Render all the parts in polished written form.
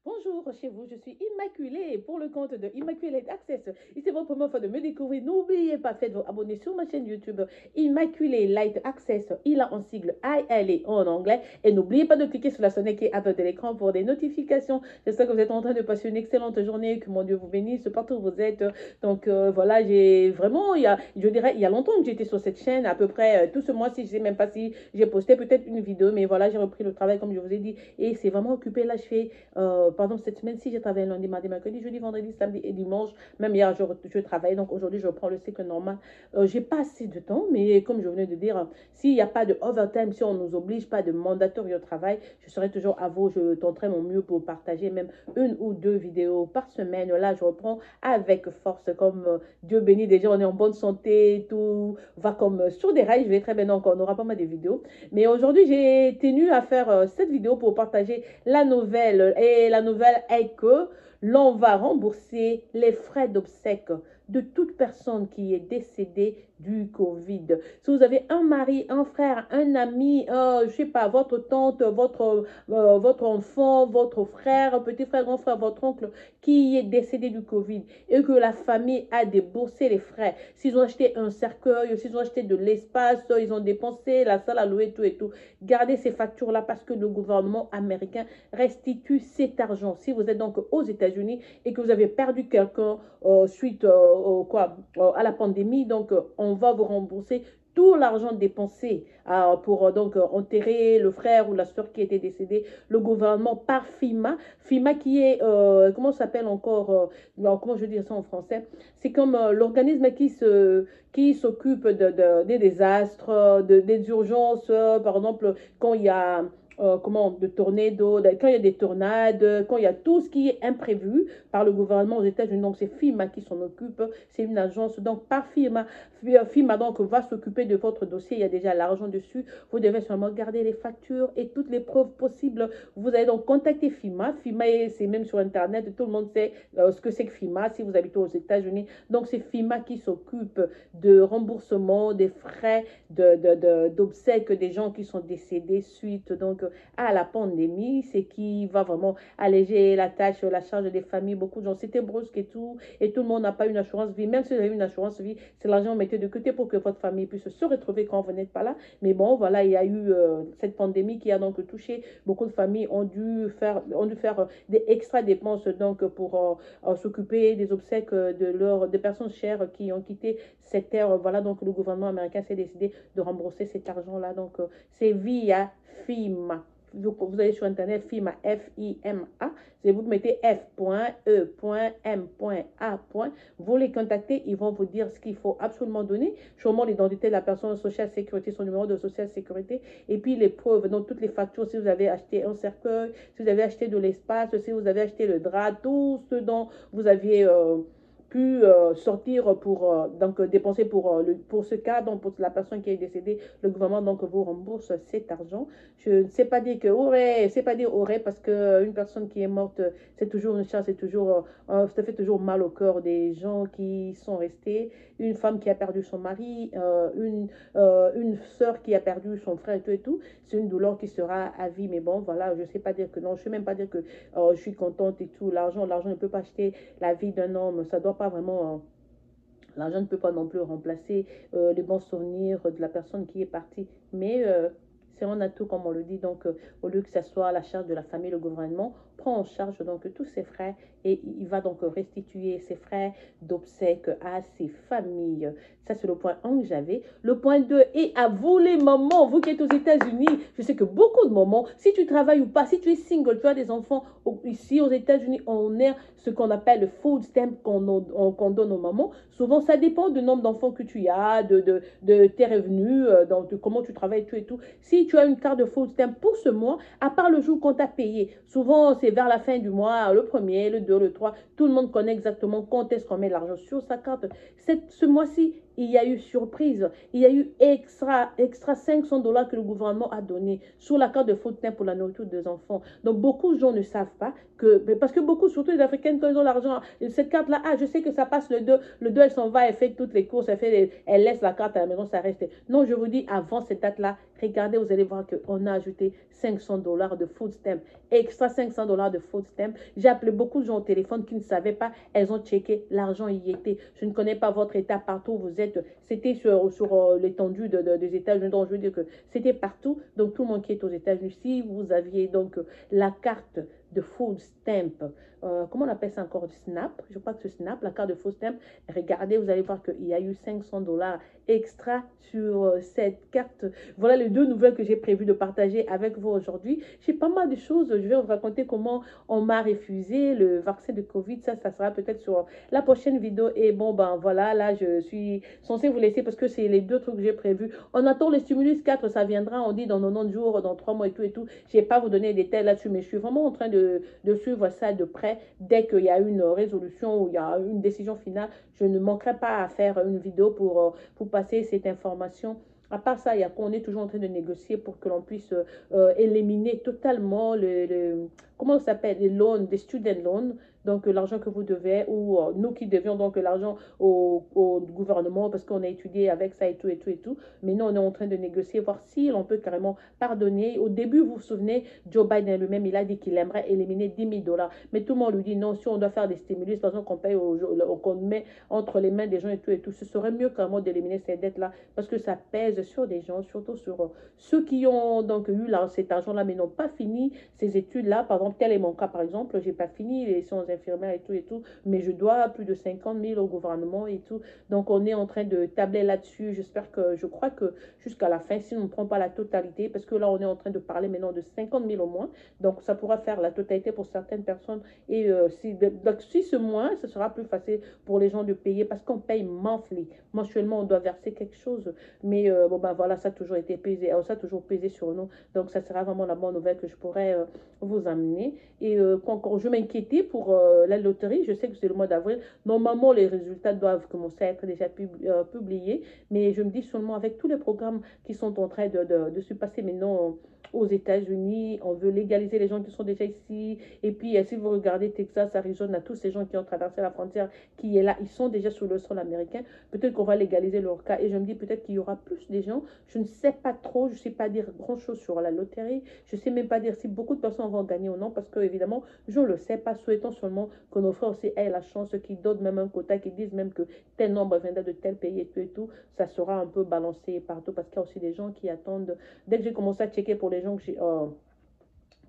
Bonjour chez vous, je suis Immaculée pour le compte de Immaculate Access. Et c'est votre première fois de me découvrir. N'oubliez pas, faites vous abonner sur ma chaîne YouTube Immaculée Light Access. Il a en sigle ILA en anglais. Et n'oubliez pas de cliquer sur la sonnette qui est à votre écran pour des notifications. J'espère que vous êtes en train de passer une excellente journée. Que mon Dieu vous bénisse partout où vous êtes. Donc voilà, j'ai vraiment, je dirais, il y a longtemps que j'étais sur cette chaîne, à peu près tout ce mois-ci. Je ne sais même pas si j'ai posté peut-être une vidéo, mais voilà, j'ai repris le travail comme je vous ai dit. Et c'est vraiment occupé. Là, je fais par exemple, cette semaine-ci, j'ai travaillé lundi, mardi, mercredi, jeudi, vendredi, samedi et dimanche. Même hier, je travaillais. Donc aujourd'hui, je reprends le cycle normal. J'ai pas assez de temps, mais comme je venais de dire, s'il n'y a pas de overtime, si on ne nous oblige pas de mandatory au travail, je serai toujours à vous. Je tenterai mon mieux pour partager même une ou deux vidéos par semaine. Là, je reprends avec force. Comme Dieu bénit, déjà, on est en bonne santé. Tout va comme sur des rails. Je vais très bien. Donc, on aura pas mal de vidéos. Mais aujourd'hui, j'ai tenu à faire cette vidéo pour partager la nouvelle. Et la nouvelle est que l'on va rembourser les frais d'obsèques de toute personne qui est décédée du Covid. Si vous avez un mari, un frère, un ami, je sais pas, votre tante, votre enfant, votre frère, petit frère, grand frère, votre oncle qui est décédé du Covid et que la famille a déboursé les frais, s'ils ont acheté un cercueil, s'ils ont acheté de l'espace, ils ont dépensé la salle à louer, tout et tout, gardez ces factures-là parce que le gouvernement américain restitue cet argent. Si vous êtes donc aux États-Unis et que vous avez perdu quelqu'un suite à la pandémie, donc on va vous rembourser tout l'argent dépensé pour donc enterrer le frère ou la soeur qui était décédée, le gouvernement par FEMA. FEMA qui est, comment ça s'appelle encore, comment je veux dire ça en français, c'est comme l'organisme qui s'occupe des désastres, des urgences, par exemple, quand il y a de tornado, quand il y a des tornades, quand il y a tout ce qui est imprévu par le gouvernement aux États-Unis. Donc, c'est FEMA qui s'en occupe. C'est une agence. Donc, par FEMA donc, va s'occuper de votre dossier. Il y a déjà l'argent dessus. Vous devez seulement garder les factures et toutes les preuves possibles. Vous allez donc contacter FEMA. FEMA, c'est même sur Internet. Tout le monde sait ce que c'est que FEMA si vous habitez aux États-Unis. Donc, c'est FEMA qui s'occupe de remboursement des frais d'obsèques des gens qui sont décédés suite donc à la pandémie. C'est qui va vraiment alléger la tâche, la charge des familles. Beaucoup de gens, c'était brusque et tout le monde n'a pas une assurance vie. Même si vous avez une assurance vie, c'est l'argent mettez de côté pour que votre famille puisse se retrouver quand vous n'êtes pas là. Mais bon, voilà, il y a eu cette pandémie qui a donc touché beaucoup de familles, ont dû faire des extra dépenses donc pour s'occuper des obsèques des personnes chères qui ont quitté cette terre. Voilà, donc le gouvernement américain s'est décidé de rembourser cet argent-là. Donc, c'est via FEMA. Donc, vous allez sur Internet, FEMA, F-I-M-A. Vous mettez F.E.M.A. Vous les contactez, ils vont vous dire ce qu'il faut absolument donner. Sûrement l'identité de la personne, social sécurité, son numéro de social sécurité. Et puis les preuves, donc toutes les factures, si vous avez acheté un cercueil, si vous avez acheté de l'espace, si vous avez acheté le drap, tout ce dont vous aviez pu sortir pour donc dépenser pour ce cas, donc pour la personne qui est décédée, le gouvernement donc vous rembourse cet argent. Je ne sais pas dire que aurait, c'est pas dire aurait parce que une personne qui est morte, c'est toujours une charge, c'est toujours ça fait toujours mal au cœur des gens qui sont restés. Une femme qui a perdu son mari, une sœur qui a perdu son frère et tout, c'est une douleur qui sera à vie. Mais bon, voilà, je sais pas dire que non, je sais même pas dire que je suis contente et tout. L'argent ne peut pas acheter la vie d'un homme, ça doit pas vraiment. L'argent ne peut pas non plus remplacer les bons souvenirs de la personne qui est partie. Mais c'est un atout, comme on le dit. Donc, au lieu que ce soit à la charge de la famille, le gouvernement prend en charge donc tous ses frais et il va donc restituer ses frais d'obsèques à ses familles. Ça, c'est le point 1 que j'avais. Le point 2, et à vous les mamans, vous qui êtes aux États-Unis, je sais que beaucoup de mamans, si tu travailles ou pas, si tu es single, tu as des enfants, ici aux États-Unis, on est ce qu'on appelle le food stamp qu'on donne aux mamans. Souvent, ça dépend du nombre d'enfants que tu as, de tes revenus, de comment tu travailles, tout et tout. Si tu as une carte de food stamp pour ce mois, à part le jour qu'on t'a payé, souvent c'est vers la fin du mois, le premier, le 2, le 3, tout le monde connaît exactement quand est-ce qu'on met l'argent sur sa carte. Ce mois-ci, il y a eu surprise, il y a eu extra 500 dollars que le gouvernement a donné sur la carte de food stamp pour la nourriture des enfants. Donc, beaucoup de gens ne savent pas que, parce que beaucoup, surtout les Africaines, quand ils ont l'argent, cette carte-là, ah, je sais que ça passe le 2 elle s'en va, elle fait toutes les courses, elle laisse la carte à la maison, ça reste. Non, je vous dis, avant cette date-là, regardez, vous allez voir qu'on a ajouté 500 dollars de food stamp, extra 500 dollars de food stamp. J'ai appelé beaucoup de gens au téléphone qui ne savaient pas, elles ont checké, l'argent y était. Je ne connais pas votre état partout où vous êtes, c'était sur l'étendue des États-Unis, donc je veux dire que c'était partout, donc tout le monde qui est aux États-Unis, si vous aviez donc la carte de food stamp, comment on appelle ça encore, Snap, je crois que c'est Snap, la carte de food stamp, regardez, vous allez voir qu'il y a eu 500 dollars extra sur cette carte. Voilà les deux nouvelles que j'ai prévu de partager avec vous aujourd'hui. J'ai pas mal de choses, je vais vous raconter comment on m'a refusé le vaccin de Covid, ça sera peut-être sur la prochaine vidéo. Et bon, ben voilà, là je suis censée vous laisser parce que c'est les deux trucs que j'ai prévus. On attend le stimulus 4, ça viendra, on dit dans 90 jours, dans 3 mois et tout et tout. Je n'ai pas vous donner des détails là-dessus, mais je suis vraiment en train de suivre ça de près. Dès qu'il y a une résolution ou il y a une décision finale, je ne manquerai pas à faire une vidéo pour passer cette information. À part ça, on est toujours en train de négocier pour que l'on puisse éliminer totalement comment ça s'appelle, les loans, des student loans, donc l'argent que vous devez, ou nous qui devions donc l'argent au gouvernement parce qu'on a étudié avec ça et tout et tout et tout. Mais nous, on est en train de négocier, voir si l'on peut carrément pardonner. Au début, vous vous souvenez, Joe Biden lui-même, il a dit qu'il aimerait éliminer 10 000 dollars. Mais tout le monde lui dit non, si on doit faire des stimulus, par exemple, qu'on paye, qu'on met entre les mains des gens et tout, ce serait mieux carrément d'éliminer ces dettes-là parce que ça pèse sur des gens, surtout sur ceux qui ont donc eu là, cet argent-là, mais n'ont pas fini ces études-là. Par exemple, tel est mon cas, par exemple, j'ai pas fini les sciences infirmières et tout, mais je dois plus de 50 000 au gouvernement et tout. Donc, on est en train de tabler là-dessus. Je crois que jusqu'à la fin, si on ne prend pas la totalité, parce que là, on est en train de parler maintenant de 50 000 au moins, donc ça pourra faire la totalité pour certaines personnes. Et donc, si ce moins, ce sera plus facile pour les gens de payer parce qu'on paye monthly. Mensuellement, on doit verser quelque chose. Mais bon, ben voilà, ça a toujours été pesé, ça a toujours pesé sur nous. Donc, ça sera vraiment la bonne nouvelle que je pourrais vous amener. Et encore, je m'inquiétais pour la loterie. Je sais que c'est le mois d'avril. Normalement, les résultats doivent commencer à être déjà publiés. Mais je me dis seulement avec tous les programmes qui sont en train de se passer maintenant aux États-Unis, on veut légaliser les gens qui sont déjà ici. Et puis, si vous regardez Texas, Arizona, tous ces gens qui ont traversé la frontière, qui est là, ils sont déjà sur le sol américain. Peut-être qu'on va légaliser leur cas. Et je me dis peut-être qu'il y aura plus de gens. Je ne sais pas trop. Je ne sais pas dire grand-chose sur la loterie. Je ne sais même pas dire si beaucoup de personnes vont gagner ou non. Parce que, évidemment, je ne le sais pas. Souhaitons seulement que nos frères aussi aient la chance, qui donnent même un quota, qui disent même que tel nombre viendra de tel pays et tout. Ça sera un peu balancé partout. Parce qu'il y a aussi des gens qui attendent. Dès que j'ai commencé à checker pour les gens que j'ai...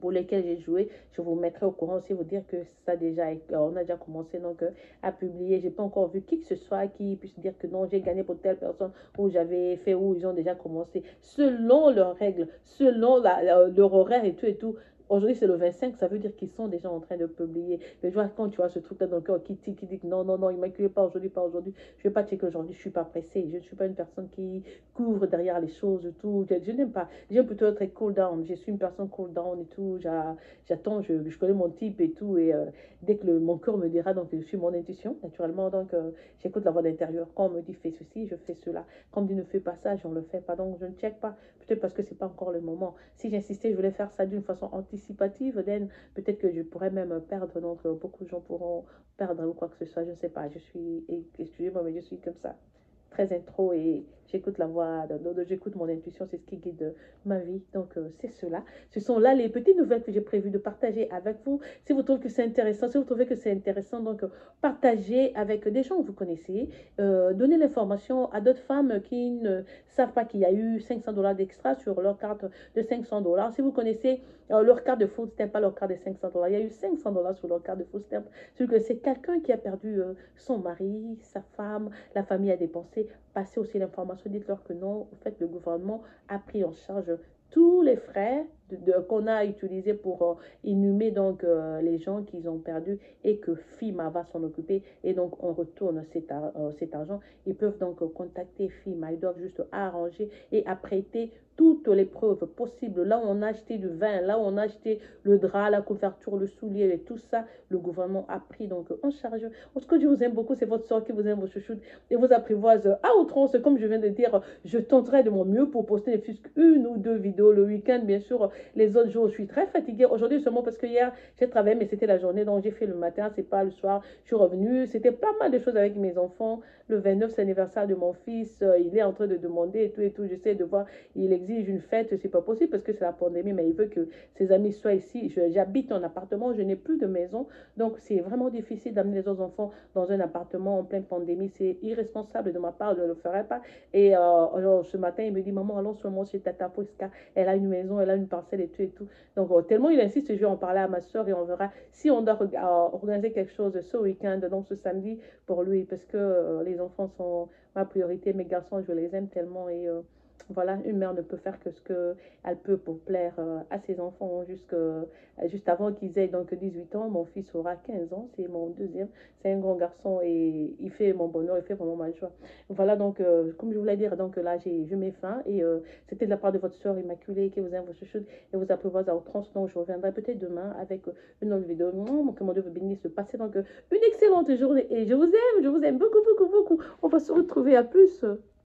pour lesquels j'ai joué, je vous mettrai au courant aussi, vous dire que ça déjà, on a déjà commencé donc à publier. J'ai pas encore vu qui que ce soit qui puisse dire que non, j'ai gagné pour telle personne ou j'avais fait où ils ont déjà commencé selon leurs règles, selon leur horaire et tout et tout. Aujourd'hui, c'est le 25, ça veut dire qu'ils sont déjà en train de publier. Mais je vois quand tu vois ce truc-là dans le cœur qui dit que non, non, non, immaculé, pas aujourd'hui, pas aujourd'hui. Je ne vais pas checker aujourd'hui, je ne suis pas pressée. Je ne suis pas une personne qui couvre derrière les choses et tout. Je n'aime pas. J'aime plutôt être cool down. Je suis une personne cool down et tout. J'attends, je connais mon type et tout. Et dès que mon cœur me dira, donc je suis mon intuition, naturellement. Donc j'écoute la voix d'intérieur. Quand on me dit fais ceci, je fais cela. Quand on me dit ne fais pas ça, je ne le fais pas. Donc je ne check pas. Peut-être parce que ce n'est pas encore le moment. Si j'insistais, je voulais faire ça d'une façon anticipative, peut-être que je pourrais même perdre. Donc beaucoup de gens pourront perdre ou quoi que ce soit. Je ne sais pas. Excusez-moi, mais je suis comme ça. Très intro et j'écoute la voix, j'écoute mon intuition, c'est ce qui guide ma vie. Donc, c'est cela. Ce sont là les petites nouvelles que j'ai prévu de partager avec vous. Si vous trouvez que c'est intéressant, si vous trouvez que c'est intéressant, donc partagez avec des gens que vous connaissez. Donnez l'information à d'autres femmes qui ne savent pas qu'il y a eu 500 dollars d'extra sur leur carte de 500 dollars. Si vous connaissez leur carte de food stamp, pas leur carte de 500 dollars, il y a eu 500 dollars sur leur carte de food stamp. C'est quelqu'un qui a perdu son mari, sa femme, la famille a dépensé. Passez aussi l'information, dites-leur que non, en fait, le gouvernement a pris en charge tous les frais qu'on a utilisé pour inhumer donc les gens qu'ils ont perdus et que FIMA va s'en occuper et donc on retourne cet argent. Ils peuvent donc contacter FIMA, ils doivent juste arranger et apprêter toutes les preuves possibles. Là où on a acheté du vin, là où on a acheté le drap, la couverture, le soulier et tout ça, le gouvernement a pris donc en charge. Ce que je vous aime beaucoup, c'est votre soeur qui vous aime, vos chouchoutes et vous apprivoise à outrance. Comme je viens de dire, je tenterai de mon mieux pour poster ne fût qu'une ou deux vidéos le week-end. Bien sûr, les autres jours, je suis très fatiguée. Aujourd'hui seulement parce que hier, j'ai travaillé, mais c'était la journée, donc j'ai fait le matin, c'est pas le soir. Je suis revenue, c'était pas mal de choses avec mes enfants. Le 29, c'est l'anniversaire de mon fils. Il est en train de demander et tout et tout. J'essaie de voir, il exige une fête. C'est pas possible parce que c'est la pandémie, mais il veut que ses amis soient ici. J'habite en appartement, je n'ai plus de maison. Donc, c'est vraiment difficile d'amener les autres enfants dans un appartement en pleine pandémie. C'est irresponsable de ma part, je ne le ferai pas. Et ce matin, il me dit, maman, allons seulement chez Tata Fouska. Elle a une maison, elle a une parcelle et tout et tout. Donc, tellement il insiste, je vais en parler à ma soeur et on verra si on doit organiser quelque chose ce week-end, donc ce samedi, pour lui, parce que les enfants sont ma priorité. Mes garçons, je les aime tellement et voilà, une mère ne peut faire que ce qu'elle peut pour plaire à ses enfants juste avant qu'ils aient donc 18 ans. Mon fils aura 15 ans, c'est mon deuxième. C'est un grand garçon et il fait mon bonheur, il fait vraiment ma joie. Voilà, donc, comme je voulais dire, donc là, je mets fin et c'était de la part de votre soeur Immaculée qui vous aime, vos chouchoutes et vous apprivoise à outrance. Donc, je reviendrai peut-être demain avec une autre vidéo. Que mon Dieu vous bénisse, passez donc une excellente journée et je vous aime beaucoup, beaucoup, beaucoup. On va se retrouver à plus.